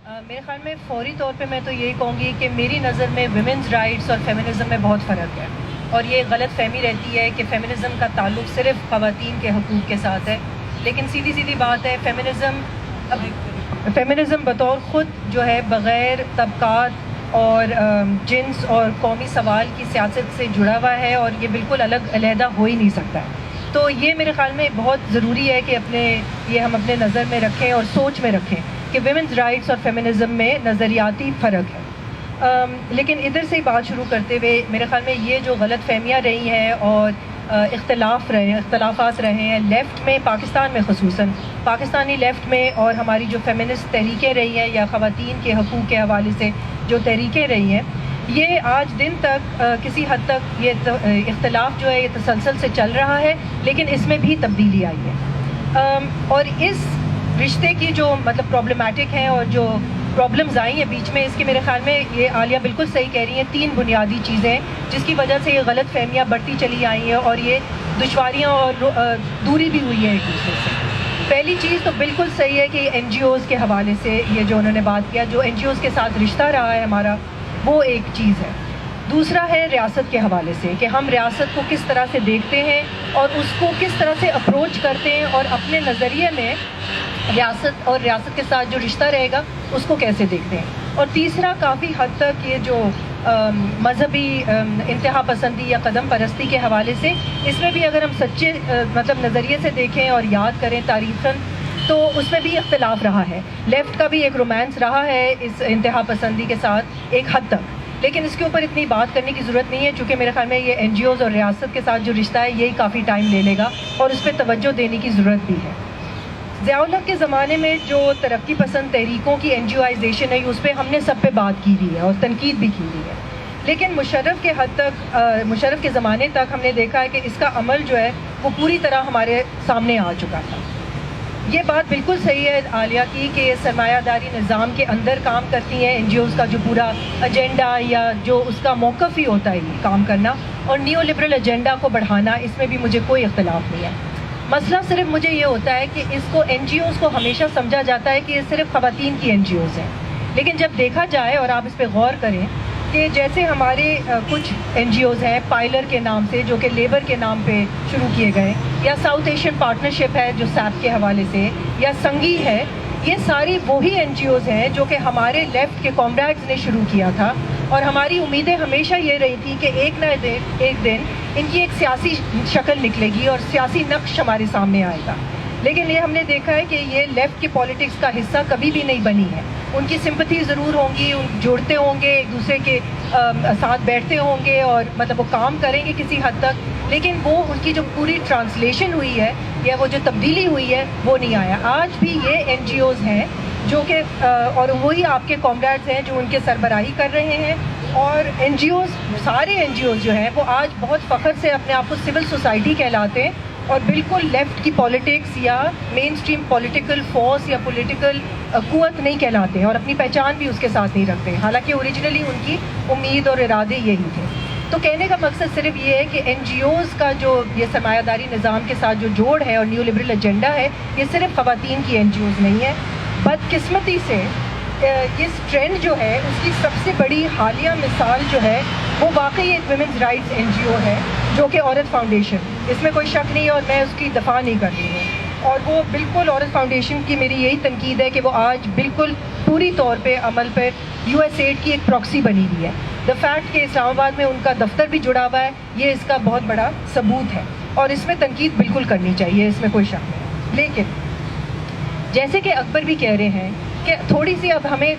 میرے خیال میں فوری طور پہ میں تو یہی کہوں گی کہ میری نظر میں ویمنز رائٹس اور فیمنزم میں بہت فرق ہے، اور یہ غلط فہمی رہتی ہے کہ فیمنزم کا تعلق صرف خواتین کے حقوق کے ساتھ ہے، لیکن سیدھی بات ہے، فیمنزم بطور خود جو ہے بغیر طبقات اور جنس اور قومی سوال کی سیاست سے جڑا ہوا ہے، اور یہ بالکل علیحدہ ہو ہی نہیں سکتا ہے۔ تو یہ میرے خیال میں بہت ضروری ہے کہ ہم اپنے نظر میں رکھیں اور سوچ میں رکھیں کہ ویمنز رائٹس اور فیمنزم میں نظریاتی فرق ہے۔ لیکن ادھر سے ہی بات شروع کرتے ہوئے میرے خیال میں یہ جو غلط فہمیاں رہی ہیں اور اختلافات رہے ہیں لیفٹ میں، پاکستان میں خصوصاً پاکستانی لیفٹ میں، اور ہماری جو فیمنسٹ تحریکیں رہی ہیں یا خواتین کے حقوق کے حوالے سے جو تحریکیں رہی ہیں، یہ آج دن تک کسی حد تک یہ اختلاف جو ہے یہ تسلسل سے چل رہا ہے، لیکن اس میں بھی تبدیلی آئی ہے، اور اس رشتے کی جو پرابلمٹک ہیں اور جو پرابلمز آئی ہیں بیچ میں، اس کے میرے خیال میں یہ عالیہ بالکل صحیح کہہ رہی ہیں، 3 بنیادی چیزیں جس کی وجہ سے یہ غلط فہمیاں بڑھتی چلی آئی ہیں اور یہ دشواریاں اور دوری بھی ہوئی ہے ایک دوسرے سے۔ پہلی چیز تو بالکل صحیح ہے کہ این جی اوز کے حوالے سے یہ جو انہوں نے بات کیا، جو این جی اوز کے ساتھ رشتہ رہا ہے ہمارا، وہ ایک چیز ہے۔ دوسرا ہے ریاست کے حوالے سے کہ ہم ریاست کو کس طرح سے دیکھتے ہیں اور اس کو کس طرح سے اپروچ کرتے ہیں، اور اپنے نظریے میں ریاست کے ساتھ جو رشتہ رہے گا اس کو کیسے دیکھتے ہیں۔ اور تیسرا کافی حد تک یہ جو مذہبی انتہا پسندی یا قدم پرستی کے حوالے سے، اس میں بھی اگر ہم سچے نظریے سے دیکھیں اور یاد کریں تاریخاً، تو اس میں بھی اختلاف رہا ہے۔ لیفٹ کا بھی ایک رومانس رہا ہے اس انتہا پسندی کے ساتھ ایک حد تک، لیکن اس کے اوپر اتنی بات کرنے کی ضرورت نہیں ہے، چونکہ میرے خیال میں یہ این جی اوز اور ریاست کے ساتھ جو رشتہ ہے یہی کافی ٹائم لے لے گا، اور اس پہ توجہ دینے کی ضرورت بھی ہے۔ ضیاء الحق کے زمانے میں جو ترقی پسند تحریکوں کی این جی اوائزیشن ہے، اس پہ ہم نے سب پہ بات کی ہوئی ہے اور تنقید بھی کی ہوئی ہے، لیکن مشرف کے زمانے تک ہم نے دیکھا ہے کہ اس کا عمل جو ہے وہ پوری طرح ہمارے سامنے آ چکا تھا۔ یہ بات بالکل صحیح ہے عالیہ کی کہ سرمایہ داری نظام کے اندر کام کرتی ہیں این جی اوز کا جو پورا ایجنڈا یا جو اس کا موقف ہی ہوتا ہے کام کرنا اور نیو لبرل ایجنڈا کو بڑھانا، اس میں بھی مجھے کوئی اختلاف نہیں ہے۔ مسئلہ صرف مجھے یہ ہوتا ہے کہ اس کو این جی اوز کو ہمیشہ سمجھا جاتا ہے کہ یہ صرف خواتین کی این جی اوز ہیں، لیکن جب دیکھا جائے اور آپ اس پہ غور کریں کہ جیسے ہمارے کچھ این جی اوز ہیں پائلر کے نام سے جو کہ لیبر کے نام پہ شروع کیے گئے، یا ساؤتھ ایشین پارٹنرشپ ہے جو سیپ کے حوالے سے، یا سنگی ہے، یہ ساری وہی این جی اوز ہیں جو کہ ہمارے لیفٹ کے کامریڈز نے شروع کیا تھا، اور ہماری امیدیں ہمیشہ یہ رہی تھی کہ ایک نہ ایک دن ان کی ایک سیاسی شکل نکلے گی اور سیاسی نقش ہمارے سامنے آئے گا، لیکن یہ ہم نے دیکھا ہے کہ یہ لیفٹ کی پالیٹکس کا حصہ کبھی بھی نہیں بنی ہے۔ ان کی سمپتھی ضرور ہوں گی، جوڑتے ہوں گے، ایک دوسرے کے ساتھ بیٹھتے ہوں گے اور وہ کام کریں گے کسی حد تک، لیکن وہ ان کی جو پوری ٹرانسلیشن ہوئی ہے یا وہ جو تبدیلی ہوئی ہے وہ نہیں آیا۔ آج بھی یہ این جی اوز ہیں جو کہ اور وہی آپ کے کامریڈز ہیں جو ان کے سربراہی کر رہے ہیں، اور این جی اوز سارے این جی اوز جو ہیں وہ آج بہت فخر سے اپنے آپ کو سول سوسائٹی کہلاتے ہیں، اور بالکل لیفٹ کی پالیٹکس یا مین اسٹریم پولیٹیکل فورس یا پولیٹیکل قوت نہیں کہلاتے ہیں، اور اپنی پہچان بھی اس کے ساتھ نہیں رکھتے، حالانکہ اوریجنلی ان کی امید اور ارادے یہی تھے۔ تو کہنے کا مقصد صرف یہ ہے کہ این جی اوز کا جو یہ سرمایہ داری نظام کے ساتھ جو جوڑ ہے اور نیو لبرل ایجنڈا ہے، یہ صرف خواتین کی این جی اوز نہیں ہے۔ بدقسمتی سے اس ٹرینڈ جو ہے اس کی سب سے بڑی حالیہ مثال جو ہے وہ واقعی ایک ویمنز رائٹس این جی او ہے جو کہ عورت فاؤنڈیشن، اس میں کوئی شک نہیں ہے اور میں اس کی دفاع نہیں کر رہی ہوں، اور وہ بالکل عورت فاؤنڈیشن کی میری یہی تنقید ہے کہ وہ آج بالکل پوری طور پہ عمل پہ یو ایس ایڈ کی ایک پراکسی بنی ہوئی ہے۔ دا فیکٹ کہ اسلام آباد میں ان کا دفتر بھی جڑا ہوا ہے، یہ اس کا بہت بڑا ثبوت ہے، اور اس میں تنقید بالکل کرنی چاہیے، اس میں کوئی شک نہیں۔ لیکن جیسے کہ اکبر بھی کہہ رہے ہیں کہ تھوڑی سی اب ہمیں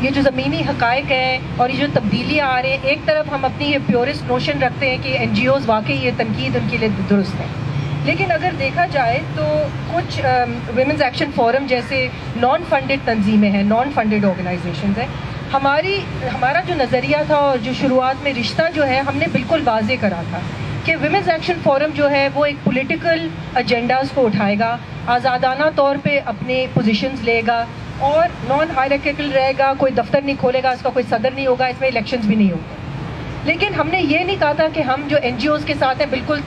یہ جو زمینی حقائق ہیں اور یہ جو تبدیلیاں آ رہے ہیں، ایک طرف ہم اپنی یہ پیورسٹ نوشن رکھتے ہیں کہ این جی اوز واقعی یہ تنقید ان کے لیے درست ہے، لیکن اگر دیکھا جائے تو کچھ ویمنز ایکشن فورم جیسے نان فنڈڈ تنظیمیں ہیں، نان فنڈڈ آرگنائزیشنز ہیں، ہمارا جو نظریہ تھا اور جو شروعات میں رشتہ جو ہے ہم نے بالکل واضح کرا تھا کہ ویمنز ایکشن فورم جو ہے وہ ایک پولیٹیکل ایجنڈاز کو اٹھائے گا، آزادانہ طور پہ اپنے پوزیشنز لے گا اور نان ہائرارکیکل رہے گا، کوئی دفتر نہیں کھولے گا، اس کا کوئی صدر نہیں ہوگا، اس میں الیکشنز بھی نہیں ہوں گے۔ لیکن ہم نے یہ نہیں کہا تھا کہ ہم جو این جی اوز کے ساتھ ہیں بالکل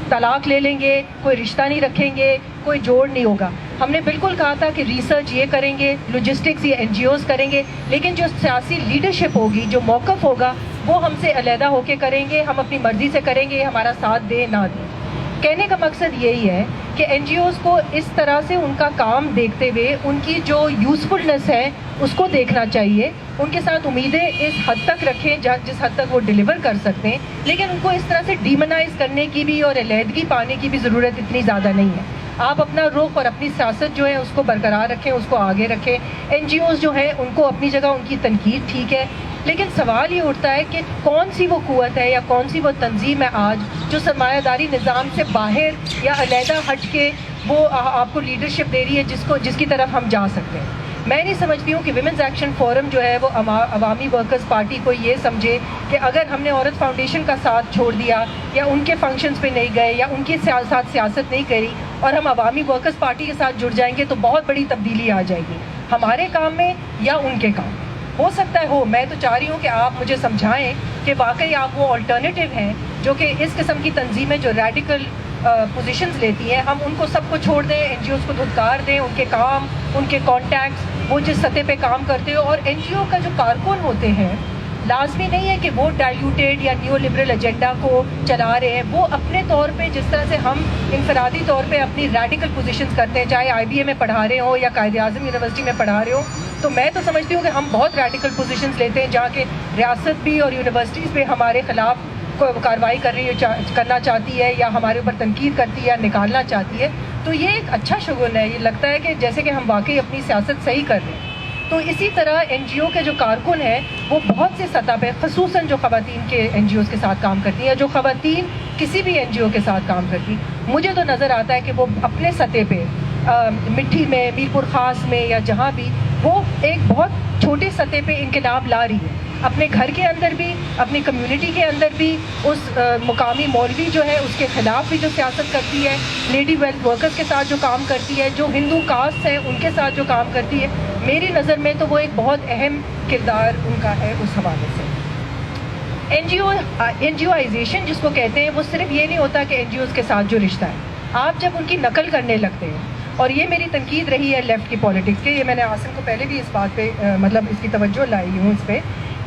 طلاق لے لیں گے، کوئی رشتہ نہیں رکھیں گے، کوئی جوڑ نہیں ہوگا. ہم نے بالکل کہا تھا کہ ریسرچ یہ کریں گے, لاجسٹکس یہ NGOs کریں گے, لیکن جو سیاسی لیڈرشپ ہوگی, جو موقف ہوگا, وہ ہم سے علیحدہ ہو کے کریں گے. ہم اپنی مرضی سے کریں گے, ہمارا ساتھ دیں نہ دیں. کہنے کا مقصد یہی ہے کہ NGOs کو اس طرح سے ان کا کام دیکھتے ہوئے ان کی جو یوزفلنس ہے اس کو دیکھنا چاہیے. ان کے ساتھ امیدیں اس حد تک رکھیں جس حد تک وہ ڈیلیور کر سکتے ہیں, لیکن ان کو اس طرح سے ڈیمونائز کرنے کی بھی اور علیحدگی پانے کی بھی ضرورت اتنی زیادہ نہیں ہے. آپ اپنا رخ اور اپنی سیاست جو ہے اس کو برقرار رکھیں, اس کو آگے رکھیں. NGOs جو ہیں ان کو اپنی جگہ ان کی تنقید ٹھیک ہے, لیکن سوال یہ اٹھتا ہے کہ کون سی وہ قوت ہے یا کون سی وہ تنظیم ہے آج جو سرمایہ داری نظام سے باہر یا علیحدہ ہٹ کے وہ آپ کو لیڈرشپ دے رہی ہے جس کی طرف ہم جا سکتے ہیں. میں نہیں سمجھتی ہوں کہ ویمنز ایکشن فورم جو ہے وہ عوامی ورکرز پارٹی کو یہ سمجھے کہ اگر ہم نے عورت فاؤنڈیشن کا ساتھ چھوڑ دیا یا ان کے فنکشنز پہ نہیں گئے یا ان کے ساتھ سیاست نہیں کری اور ہم عوامی ورکرز پارٹی کے ساتھ جڑ جائیں گے تو بہت بڑی تبدیلی آ جائے گی ہمارے کام میں یا ان کے کام. ہو سکتا ہے ہو, میں تو چاہ رہی ہوں کہ آپ مجھے سمجھائیں کہ واقعی آپ وہ آلٹرنیٹیو ہیں جو کہ اس قسم کی تنظیمیں جو ریڈیکل پوزیشنز لیتی ہیں, ہم ان کو سب کو چھوڑ دیں, NGOs کو دھتکار دیں, ان کے کام, ان کے کانٹیکٹس, وہ جس سطح پہ کام کرتے ہو. اور NGO کا جو کارکن ہوتے ہیں لازمی نہیں ہے کہ وہ ڈائلیوٹیڈ یا نیو لبرل ایجنڈا کو چلا رہے ہیں. وہ اپنے طور پہ جس طرح سے ہم انفرادی طور پہ اپنی ریڈیکل پوزیشنز کرتے ہیں, چاہے IBA میں پڑھا رہے ہوں یا قائد اعظم یونیورسٹی میں پڑھا رہے ہوں, تو میں تو سمجھتی ہوں کہ ہم بہت ریڈیکل پوزیشنز لیتے ہیں جہاں کہ ریاست بھی اور یونیورسٹیز بھی ہمارے خلاف کارروائی کرنا چاہتی ہے یا ہمارے اوپر تنقید کرتی ہے یا نکالنا چاہتی ہے. تو یہ ایک اچھا شگون ہے, یہ لگتا ہے کہ جیسے کہ ہم واقعی اپنی سیاست صحیح کر رہے ہیں. تو اسی طرح NGO کے جو کارکن ہیں وہ بہت سے سطح پہ, خصوصاً جو خواتین کے NGOs کے ساتھ کام کرتی ہیں, جو خواتین کسی بھی NGO کے ساتھ کام کرتی, مجھے تو نظر آتا ہے کہ وہ اپنے سطح پہ مٹھی میں, میر پور خاص میں یا جہاں بھی, وہ ایک بہت چھوٹے سطح پہ انقلاب لا رہی ہے. اپنے گھر کے اندر بھی, اپنی کمیونٹی کے اندر بھی, اس مقامی مولوی جو ہے اس کے خلاف بھی جو سیاست کرتی ہے, لیڈی ویلتھ ورکرز کے ساتھ جو کام کرتی ہے, جو ہندو کاسٹ ہیں ان کے ساتھ جو کام کرتی ہے, میری نظر میں تو وہ ایک بہت اہم کردار ان کا ہے. اس حوالے سے NGOائزیشن جس کو کہتے ہیں, وہ صرف یہ نہیں ہوتا کہ NGOs کے ساتھ جو رشتہ ہے, آپ جب ان کی نقل کرنے لگتے ہیں, اور یہ میری تنقید رہی ہے لیفٹ کی پالیٹکس کے, یہ میں نے عاصم کو پہلے بھی اس بات پہ مطلب اس کی توجہ لائی ہوں اس پہ,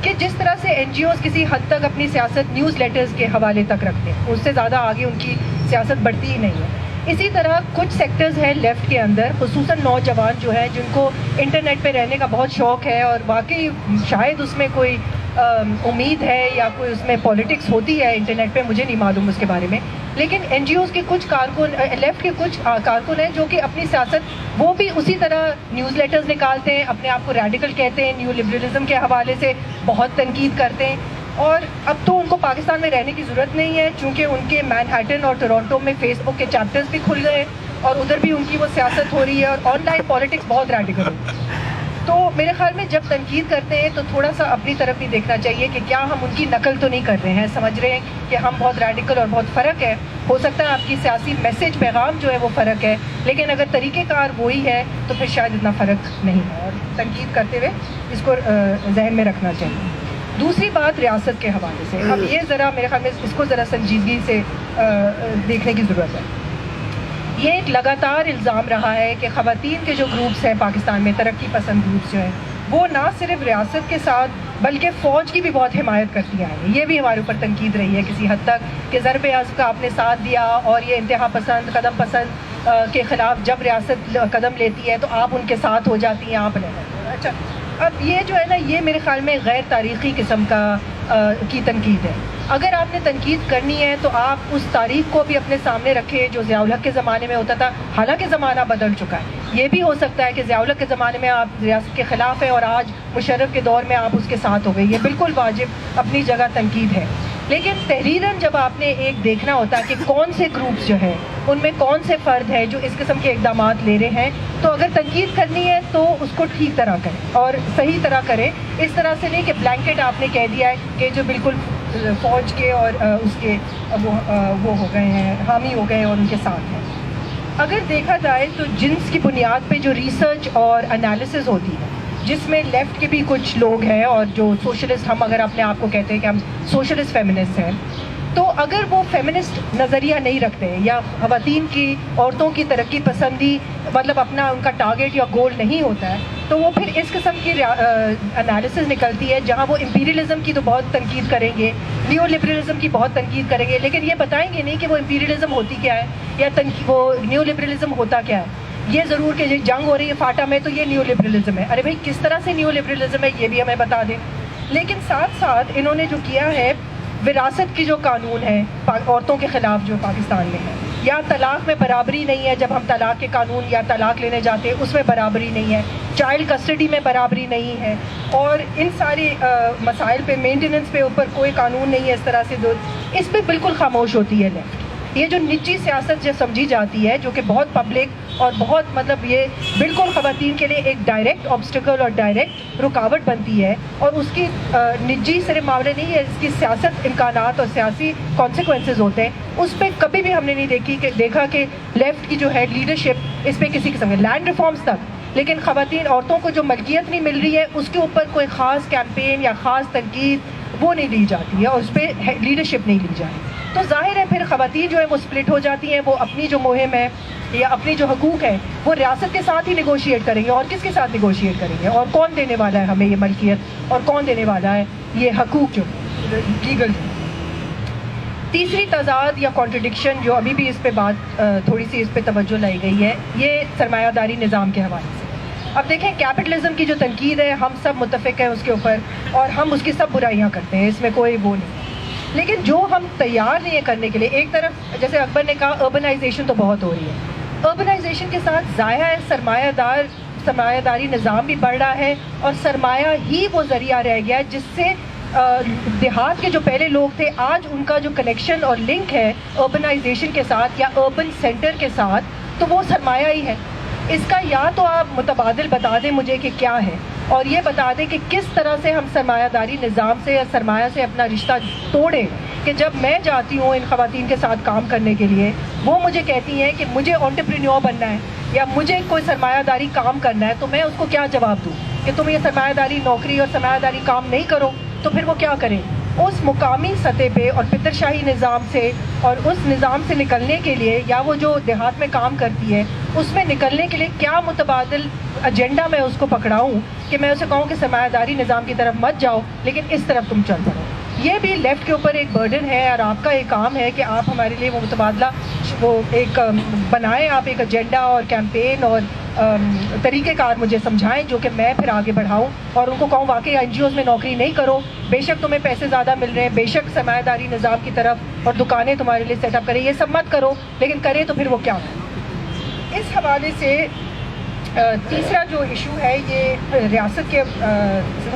کہ جس طرح سے NGOs کسی حد تک اپنی سیاست نیوز لیٹرز کے حوالے تک رکھتے ہیں, اس سے زیادہ آگے ان کی سیاست بڑھتی ہی نہیں ہے. اسی طرح کچھ سیکٹرز ہیں لیفٹ کے اندر, خصوصاً نوجوان جو ہیں جن کو انٹرنیٹ پہ رہنے کا بہت شوق ہے اور واقعی شاید اس میں کوئی امید ہے یا کوئی اس میں پالیٹکس ہوتی ہے انٹرنیٹ پہ, مجھے نہیں معلوم اس کے بارے میں, لیکن NGOs کے کچھ کارکن, لیفٹ کے کچھ کارکن ہیں جو کہ اپنی سیاست وہ بھی اسی طرح نیوز لیٹرز نکالتے ہیں, اپنے آپ کو ریڈیکل کہتے ہیں, نیو لبرلزم کے حوالے سے بہت تنقید کرتے ہیں. اور اب تو ان کو پاکستان میں رہنے کی ضرورت نہیں ہے چونکہ ان کے مینہٹن اور ٹورانٹو میں فیس بک کے چیپٹرز بھی کھل گئے اور ادھر بھی ان کی وہ سیاست ہو رہی ہے اور آن لائن پالیٹکس بہت ریڈیکل ہو. تو میرے خیال میں جب تنقید کرتے ہیں تو تھوڑا سا اپنی طرف بھی دیکھنا چاہیے کہ کیا ہم ان کی نقل تو نہیں کر رہے ہیں, سمجھ رہے ہیں کہ ہم بہت ریڈیکل اور بہت فرق ہے. ہو سکتا ہے آپ کی سیاسی میسج پیغام جو ہے وہ فرق ہے, لیکن اگر طریقہ کار وہی ہے تو پھر شاید اتنا فرق نہیں ہے, اور تنقید کرتے ہوئے اس کو ذہن میں رکھنا چاہیے. دوسری بات ریاست کے حوالے سے, اب یہ ذرا میرے خیال میں اس کو ذرا سنجیدگی سے دیکھنے کی ضرورت ہے. یہ ایک لگاتار الزام رہا ہے کہ خواتین کے جو گروپس ہیں پاکستان میں, ترقی پسند گروپس جو ہیں, وہ نہ صرف ریاست کے ساتھ بلکہ فوج کی بھی بہت حمایت کرتی آئی ہیں. یہ بھی ہمارے اوپر تنقید رہی ہے کسی حد تک کہ ضرب عضب کا آپ نے ساتھ دیا اور یہ انتہا پسند, قدم پسند کے خلاف جب ریاست قدم لیتی ہے تو آپ ان کے ساتھ ہو جاتی ہیں, آپ نہیں. اچھا, اب یہ جو ہے نا, یہ میرے خیال میں غیر تاریخی قسم کی تنقید ہے. اگر آپ نے تنقید کرنی ہے تو آپ اس تاریخ کو بھی اپنے سامنے رکھے جو ضیاء الحق کے زمانے میں ہوتا تھا. حالانکہ زمانہ بدل چکا ہے, یہ بھی ہو سکتا ہے کہ ضیاء الحق کے زمانے میں آپ ریاست کے خلاف ہیں اور آج مشرف کے دور میں آپ اس کے ساتھ ہو گئے, یہ بالکل واجب اپنی جگہ تنقید ہے. لیکن تحریراً جب آپ نے ایک دیکھنا ہوتا ہے کہ کون سے گروپس جو ہیں ان میں کون سے فرد ہیں جو اس قسم کے اقدامات لے رہے ہیں, تو اگر تنقید کرنی ہے تو اس کو ٹھیک طرح کریں اور صحیح طرح کریں. اس طرح سے نہیں کہ بلینکٹ آپ نے کہہ دیا ہے کہ جو بالکل فوج کے اور اس کے وہ ہو گئے ہیں, حامی ہو گئے اور ان کے ساتھ ہیں. اگر دیکھا جائے تو جنس کی بنیاد پہ جو ریسرچ اور انالیسز ہوتی ہے, جس میں لیفٹ کے بھی کچھ لوگ ہیں اور جو سوشلسٹ, ہم اگر اپنے آپ کو کہتے ہیں کہ ہم سوشلسٹ فیمنسٹ ہیں, تو اگر وہ فیمنسٹ نظریہ نہیں رکھتے ہیں یا خواتین کی عورتوں کی ترقی پسندی مطلب اپنا ان کا ٹارگیٹ یا گول نہیں ہوتا ہے تو وہ پھر اس قسم کی انالیسز نکلتی ہے جہاں وہ امپیریلزم کی تو بہت تنقید کریں گے, نیو لبرلزم کی بہت تنقید کریں گے, لیکن یہ بتائیں گے نہیں کہ وہ امپیریلزم ہوتی کیا ہے یا وہ نیو لبرلزم ہوتا کیا ہے. یہ ضرور کہ جنگ ہو رہی ہے فاٹا میں تو یہ نیو لبرلزم ہے, ارے بھائی کس طرح سے نیو لبرلزم ہے یہ بھی ہمیں بتا دیں. لیکن ساتھ ساتھ انہوں نے جو کیا ہے وراثت کی جو قانون ہے عورتوں کے خلاف جو پاکستان میں ہے, یا طلاق میں برابری نہیں ہے, جب ہم طلاق کے قانون یا طلاق لینے جاتے ہیں اس میں برابری نہیں ہے, چائلڈ کسٹڈی میں برابری نہیں ہے, اور ان ساری مسائل پہ مینٹیننس پہ اوپر کوئی قانون نہیں ہے اس طرح سے. اس پہ بالکل خاموش ہوتی ہے لیفٹ. یہ جو نجی سیاست جو سمجھی جاتی ہے جو کہ بہت پبلک اور بہت مطلب یہ بالکل خواتین کے لیے ایک ڈائریکٹ آبسٹیکل اور ڈائریکٹ رکاوٹ بنتی ہے, اور اس کی نجی صرف معاملے نہیں ہے, اس کی سیاست امکانات اور سیاسی کانسیکوینسز ہوتے ہیں. اس پہ کبھی بھی ہم نے نہیں دیکھا کہ لیفٹ کی جو ہے لیڈرشپ اس پہ کسی قسم کے لینڈ ریفارمز تک, لیکن خواتین عورتوں کو جو ملکیت نہیں مل رہی ہے اس کے اوپر کوئی خاص کیمپین یا خاص تنقید وہ نہیں لی جاتی ہے, اور اس پہ لیڈرشپ نہیں لی جاتی. تو ظاہر ہے پھر خواتین جو ہے وہ سپلٹ ہو جاتی ہیں, وہ اپنی جو مہم ہے یا اپنی جو حقوق ہے وہ ریاست کے ساتھ ہی نیگوشیٹ کریں گے, اور کس کے ساتھ نیگوشیٹ کریں گے, اور کون دینے والا ہے ہمیں یہ ملکیت اور کون دینے والا ہے یہ حقوق جو لیگل. تیسری تضاد یا کانٹرڈکشن جو ابھی بھی اس پہ بات تھوڑی سی اس پہ توجہ لائی گئی ہے یہ سرمایہ داری نظام کے حوالے سے. اب دیکھیں کیپٹلزم کی جو تنقید ہے ہم سب متفق ہیں اس کے اوپر, اور ہم اس کی سب برائیاں کرتے ہیں, اس میں کوئی وہ نہیں, لیکن جو ہم تیار نہیں ہیں کرنے کے لیے, ایک طرف جیسے اکبر نے کہا اربنائزیشن تو بہت ہو رہی ہے, اربنائزیشن کے ساتھ ضائع ہے سرمایہ داری نظام بھی بڑھ رہا ہے, اور سرمایہ ہی وہ ذریعہ رہ گیا جس سے دیہات کے جو پہلے لوگ تھے آج ان کا جو کنیکشن اور لنک ہے اربنائزیشن کے ساتھ یا اربن سینٹر کے ساتھ تو وہ سرمایہ ہی ہے. اس کا یا تو آپ متبادل بتا دیں مجھے کہ کیا ہے, اور یہ بتا دیں کہ کس طرح سے ہم سرمایہ داری نظام سے یا سرمایہ سے اپنا رشتہ توڑیں, کہ جب میں جاتی ہوں ان خواتین کے ساتھ کام کرنے کے لیے وہ مجھے کہتی ہیں کہ مجھے انٹرپرینیور بننا ہے یا مجھے کوئی سرمایہ داری کام کرنا ہے, تو میں اس کو کیا جواب دوں کہ تم یہ سرمایہ داری نوکری اور سرمایہ داری کام نہیں کرو, تو پھر وہ کیا کریں. اس مقامی سطح پہ اور پدر شاہی نظام سے اور اس نظام سے نکلنے کے لیے یا وہ جو دیہات میں کام کرتی ہے اس میں نکلنے کے لیے کیا متبادل ایجنڈا میں اس کو پکڑاؤں کہ میں اسے کہوں کہ سرمایہ داری نظام کی طرف مت جاؤ لیکن اس طرف تم چل پڑو. یہ بھی لیفٹ کے اوپر ایک برڈن ہے, اور آپ کا ایک کام ہے کہ آپ ہمارے لیے وہ متبادلہ وہ ایک بنائیں, آپ ایک ایجنڈا اور کیمپین اور طریقہ کار مجھے سمجھائیں جو کہ میں پھر آگے بڑھاؤں, اور ان کو کہوں واقعی این جی اوز میں نوکری نہیں کرو, بے شک تمہیں پیسے زیادہ مل رہے ہیں, بے شک سرمایہ داری نظام کی طرف اور دکانیں تمہارے لیے سیٹ اپ کریں, یہ سب مت کرو, لیکن کریں تو پھر وہ کیا ہے. اس حوالے سے تیسرا جو ایشو ہے یہ ریاست کے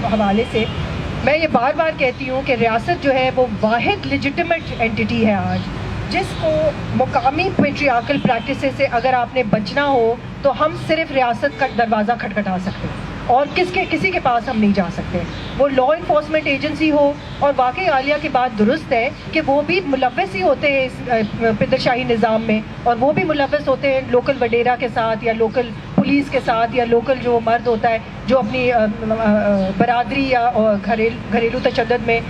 حوالے سے میں یہ بار بار کہتی ہوں کہ ریاست جو ہے وہ واحد لیجٹیمیٹ اینٹی ہے آج, جس کو مقامی پیٹریارکل پریکٹسز سے اگر آپ نے بچنا ہو تو ہم صرف ریاست کا دروازہ کھٹکھٹا سکتے ہیں اور کسی کے پاس ہم نہیں جا سکتے. وہ لا انفورسمنٹ ایجنسی ہو, اور واقعی عالیہ کی بات درست ہے کہ وہ بھی ملوث ہی ہوتے ہیں اس پدر شاہی نظام میں, اور وہ بھی ملوث ہوتے ہیں لوکل وڈیرا کے ساتھ یا لوکل پولیس کے ساتھ یا لوکل جو مرد ہوتا ہے جو اپنی برادری یا گھریلو تشدد میں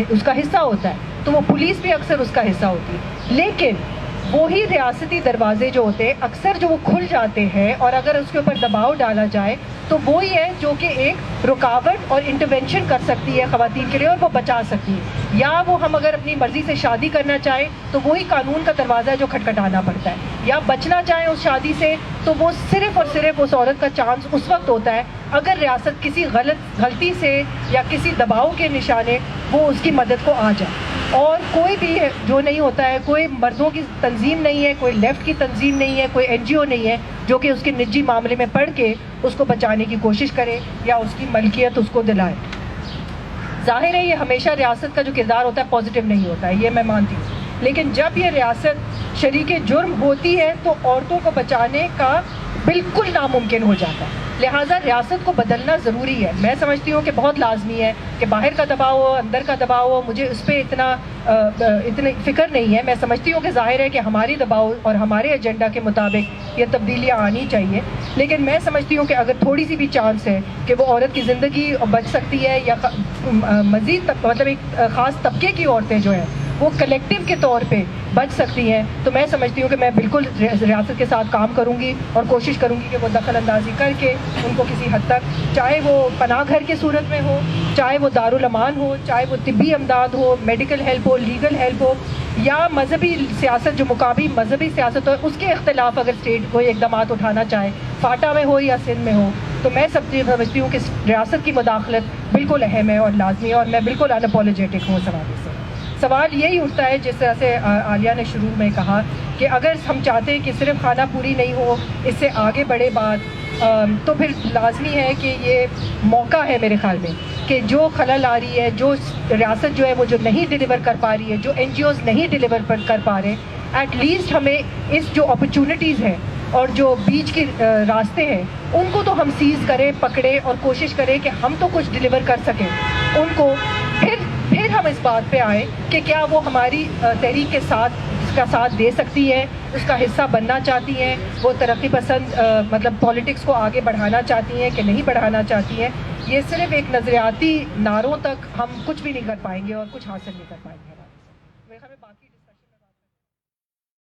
اس کا حصہ ہوتا ہے, تو وہ پولیس بھی اکثر اس کا حصہ ہوتی ہے. لیکن وہی ریاستی دروازے جو ہوتے ہیں اکثر جو وہ کھل جاتے ہیں, اور اگر اس کے اوپر دباؤ ڈالا جائے تو وہی ہے جو کہ ایک رکاوٹ اور انٹرونشن کر سکتی ہے خواتین کے لیے اور وہ بچا سکتی ہے. یا وہ ہم اگر اپنی مرضی سے شادی کرنا چاہیں تو وہی قانون کا دروازہ ہے جو کھٹکھٹانا پڑتا ہے, یا بچنا چاہیں اس شادی سے تو وہ صرف اور صرف اس عورت کا چانس اس وقت ہوتا ہے اگر ریاست کسی غلطی سے یا کسی دباؤ کے نشانے وہ اس کی مدد کو آ جائے. اور کوئی بھی جو نہیں ہوتا ہے, کوئی مردوں کی تنظیم نہیں ہے, کوئی لیفٹ کی تنظیم نہیں ہے, کوئی این جی او نہیں ہے جو کہ اس کے نجی معاملے میں پڑھ کے اس کو بچانے کی کوشش کرے یا اس کی ملکیت اس کو دلائے. ظاہر ہے یہ ہمیشہ ریاست کا جو کردار ہوتا ہے پازیٹیو نہیں ہوتا ہے, یہ میں مانتی ہوں, لیکن جب یہ ریاست شریک جرم ہوتی ہے تو عورتوں کو بچانے کا بالکل ناممکن ہو جاتا ہے. لہٰذا ریاست کو بدلنا ضروری ہے. میں سمجھتی ہوں کہ بہت لازمی ہے کہ باہر کا دباؤ ہو, اندر کا دباؤ ہو, مجھے اس پہ اتنی فکر نہیں ہے. میں سمجھتی ہوں کہ ظاہر ہے کہ ہماری دباؤ اور ہمارے ایجنڈا کے مطابق یہ تبدیلیاں آنی چاہیے, لیکن میں سمجھتی ہوں کہ اگر تھوڑی سی بھی چانس ہے کہ وہ عورت کی زندگی بچ سکتی ہے یا مزید مطلب ایک خاص طبقے کی عورتیں جو ہیں وہ کلیکٹیو کے طور پہ بچ سکتی ہیں، تو میں سمجھتی ہوں کہ میں بالکل ریاست کے ساتھ کام کروں گی اور کوشش کروں گی کہ وہ دخل اندازی کر کے ان کو کسی حد تک، چاہے وہ پناہ گھر کی صورت میں ہو، چاہے وہ دارالامان ہو، چاہے وہ طبی امداد ہو، میڈیکل ہیلپ ہو، لیگل ہیلپ ہو، یا مذہبی سیاست جو مقامی مذہبی سیاست ہو، اس کے اختلاف اگر اسٹیٹ کوئی اقدامات اٹھانا چاہے، فاٹا میں ہو یا سندھ میں ہو، تو میں سمجھتی ہوں کہ ریاست کی مداخلت بالکل اہم ہے اور لازمی ہے، اور میں بالکل انپولوجیٹک ہوں اس حوالے سے۔ سوال یہی اٹھتا ہے جس طرح سے عالیہ نے شروع میں کہا کہ اگر ہم چاہتے ہیں کہ صرف خانہ پوری نہیں ہو، اس سے آگے بڑھے بات، تو پھر لازمی ہے کہ یہ موقع ہے میرے خیال میں کہ جو خلل آ رہی ہے، جو ریاست جو ہے وہ جو نہیں ڈیلیور کر پا رہی ہے، جو این جی اوز نہیں ڈیلیور کر پا رہے، ایٹ لیسٹ ہمیں اس جو اپرچونٹیز ہیں اور جو بیچ کے راستے ہیں ان کو تو ہم سیز کریں، پکڑیں اور کوشش کریں کہ ہم تو کچھ ڈیلیور کر سکیں ان کو، پھر ہم اس بات پہ آئیں کہ کیا وہ ہماری تحریک کے ساتھ اس کا ساتھ دے سکتی ہے، اس کا حصہ بننا چاہتی ہیں، وہ ترقی پسند مطلب پالیٹکس کو آگے بڑھانا چاہتی ہیں کہ نہیں بڑھانا چاہتی ہیں۔ یہ صرف ایک نظریاتی نعروں تک ہم کچھ بھی نہیں کر پائیں گے اور کچھ حاصل نہیں کر پائیں گے۔ میرے خیال میں باقی